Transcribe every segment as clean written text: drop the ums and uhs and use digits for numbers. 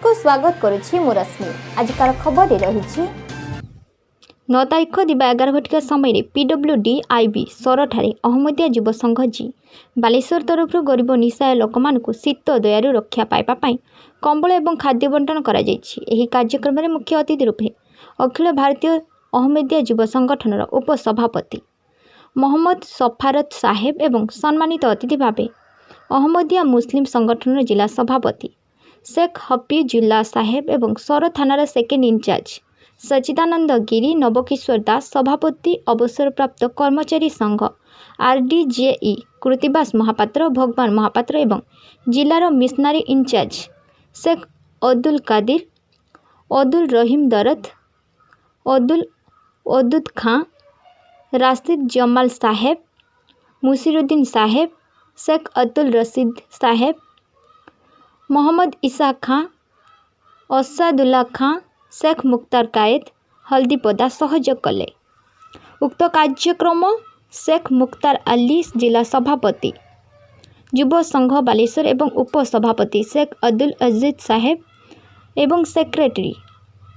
को स्वागत करुछि मु रश्मि। आजिकार खबर रही 9 तारीख दिबा 11 घटिका समय PWD-IB सरठारे अहमदिया युव संघ जी बालेश्वर तरफ गरीब निशाय लोक मानकु शीत दयारु रक्षा पाइबा कंबल एवं खाद्य बंटन करा जायछि। एही कार्यक्रम में मुख्य अतिथि रूपे अखिल भारतीय अहमदिया युव संगठनर उपसभापति मोहम्मद सफारत साहेब एवं सम्मानित अतिथि भावे अहमदिया मुस्लिम संगठन जिला सभापति शेख हफीजुल्लाह साहेब एवं सौर थानार सेकेंड इंचार्ज सचिदानंद गिरी नवकिशोर दास सभापति अवसरप्राप्त कर्मचारी संघ RDJE कृतिबास महापात्र भगवान महापात्र एवं जिलार मिशनारी इंचार्ज शेख अब्दुल कादिर अब्दुल रहीम दरद अदुद खां राशिद जमाल साहेब मुसीरुद्दीन साहेब शेख अब्दुल रशीद साहेब मोहम्मद इसा खां असादुल्ला खां शेख मुख्तार कायद हल्दीपदा सहयोग कले। उक्त कार्यक्रम शेख मुख्तार अली जिला सभापति युव संघ बालेश्वर एवं उपसभापति शेख अब्दुल अजीज साहेब एवं सेक्रेटरी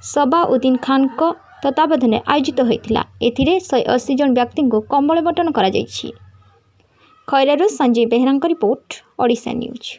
सबाउद्दीन खान को तत्वावधान आयोजित होता। एथिरे 180 जन व्यक्ति को कंबल बंटन करा जायछि। खैरारू संजय बेहरा रिपोर्ट ओडिशा न्यूज।